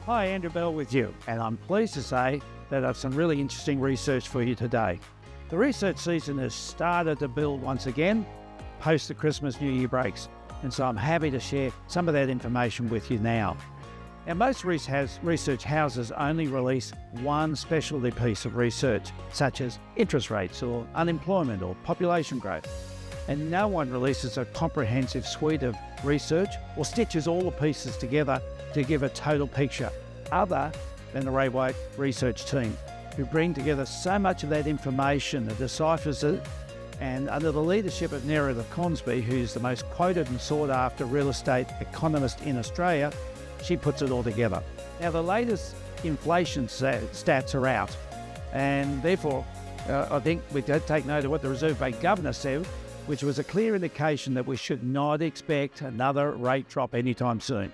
Hi, Andrew Bell with you, and I'm pleased to say that I have some really interesting research for you today. The research season has started to build once again post the Christmas New Year breaks, and so I'm happy to share some of that information with you now. Now, most research houses only release one specialty piece of research, such as interest rates or unemployment or population growth. And no one releases a comprehensive suite of research or stitches all the pieces together to give a total picture, other than the Ray White research team, who bring together so much of that information and deciphers it, and under the leadership of Nerida Consby, who's the most quoted and sought after real estate economist in Australia, she puts it all together. Now, the latest inflation stats are out, and therefore I think we don't take note of what the Reserve Bank Governor said, which was a clear indication that we should not expect another rate drop anytime soon.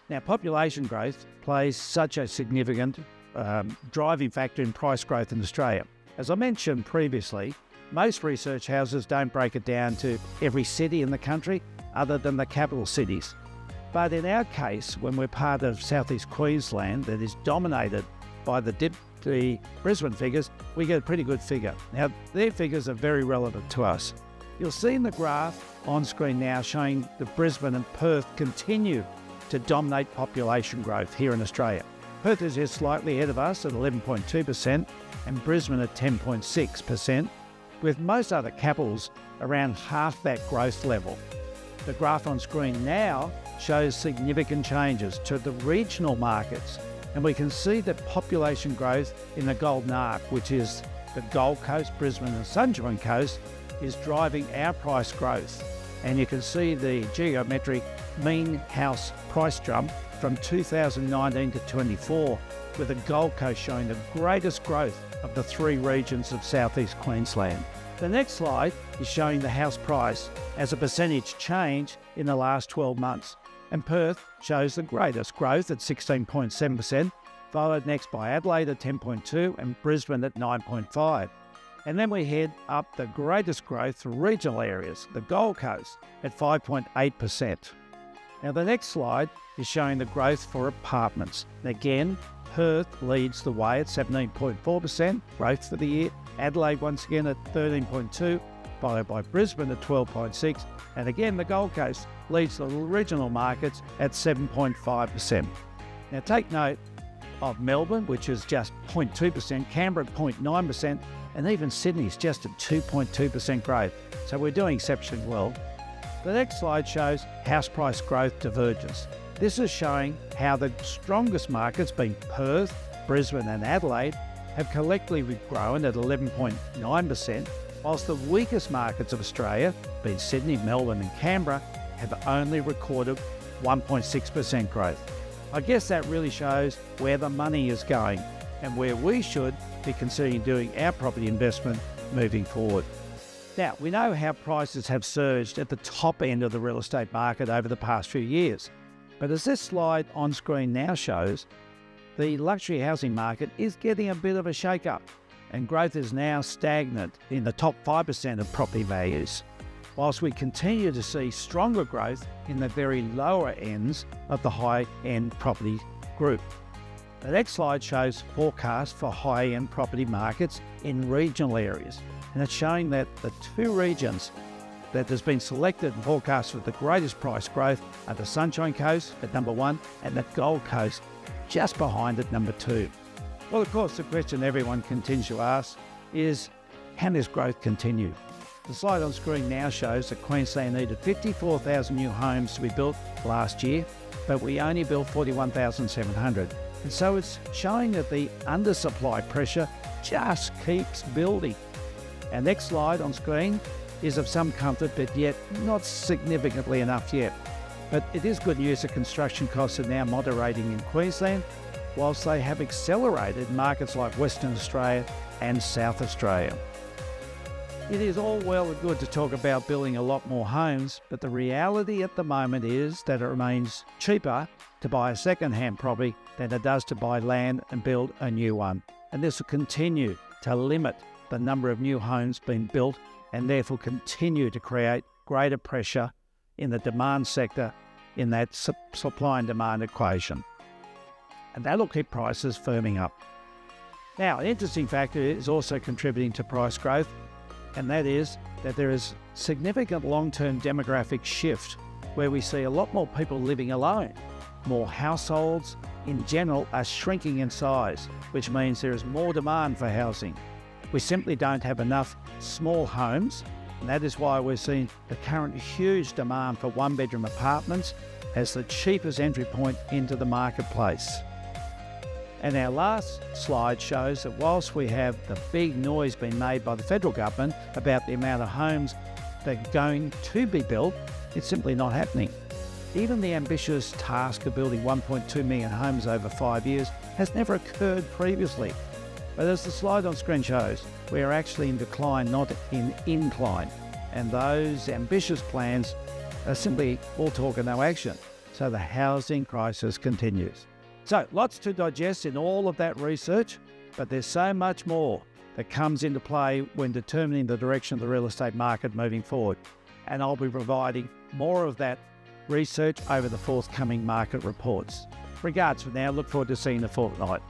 Now, population growth plays such a significant driving factor in price growth in Australia. As I mentioned previously, most research houses don't break it down to every city in the country other than the capital cities. But in our case, when we're part of southeast Queensland that is dominated by the Brisbane figures, we get a pretty good figure. Now, their figures are very relevant to us. You'll see in the graph on screen now showing that Brisbane and Perth continue to dominate population growth here in Australia. Perth is just slightly ahead of us at 11.2% and Brisbane at 10.6%, with most other capitals around half that growth level. The graph on screen now shows significant changes to the regional markets, and we can see that population growth in the Golden Arc, which is the Gold Coast, Brisbane and Sunshine Coast, is driving our price growth. And you can see the geometric mean house price jump from 2019 to 24, with the Gold Coast showing the greatest growth of the three regions of southeast Queensland. The next slide is showing the house price as a percentage change in the last 12 months. And Perth shows the greatest growth at 16.7%, followed next by Adelaide at 10.2% and Brisbane at 9.5%. And then we head up the greatest growth for regional areas, the Gold Coast at 5.8%. Now, the next slide is showing the growth for apartments. Again, Perth leads the way at 17.4% growth for the year, Adelaide once again at 13.2%, followed by Brisbane at 12.6%, and again the Gold Coast leads the regional markets at 7.5%. Now, take note of Melbourne, which is just 0.2%, Canberra at 0.9%, and even Sydney's just at 2.2% growth. So we're doing exceptionally well. The next slide shows house price growth divergence. This is showing how the strongest markets, being Perth, Brisbane and Adelaide, have collectively grown at 11.9%, whilst the weakest markets of Australia, being Sydney, Melbourne and Canberra, have only recorded 1.6% growth. I guess that really shows where the money is going and where we should be considering doing our property investment moving forward. Now, we know how prices have surged at the top end of the real estate market over the past few years. But as this slide on screen now shows, the luxury housing market is getting a bit of a shake-up, and growth is now stagnant in the top 5% of property values, whilst we continue to see stronger growth in the very lower ends of the high-end property group. The next slide shows forecasts for high-end property markets in regional areas, and it's showing that the two regions that has been selected and forecast for the greatest price growth are the Sunshine Coast at number 1 and the Gold Coast just behind at number 2. Well, of course, the question everyone continues to ask is, can this growth continue? The slide on screen now shows that Queensland needed 54,000 new homes to be built last year, but we only built 41,700. And so it's showing that the undersupply pressure just keeps building. Our next slide on screen is of some comfort, but yet not significantly enough yet. But it is good news that construction costs are now moderating in Queensland, whilst they have accelerated in markets like Western Australia and South Australia. It is all well and good to talk about building a lot more homes, but the reality at the moment is that it remains cheaper to buy a second-hand property than it does to buy land and build a new one. And this will continue to limit the number of new homes being built and therefore continue to create greater pressure in the demand sector in that supply and demand equation. and that'll keep prices firming up. Now, an interesting factor is also contributing to price growth, and that is that there is significant long-term demographic shift where we see a lot more people living alone. More households in general are shrinking in size, which means there is more demand for housing. We simply don't have enough small homes, and that is why we're seeing the current huge demand for one-bedroom apartments as the cheapest entry point into the marketplace. And our last slide shows that whilst we have the big noise being made by the federal government about the amount of homes that are going to be built, it's simply not happening. Even the ambitious task of building 1.2 million homes over 5 years has never occurred previously. But as the slide on screen shows, we are actually in decline, not in incline. And those ambitious plans are simply all talk and no action. So the housing crisis continues. So lots to digest in all of that research, but there's so much more that comes into play when determining the direction of the real estate market moving forward. And I'll be providing more of that research over the forthcoming market reports. Regards for now, look forward to seeing you in a fortnight.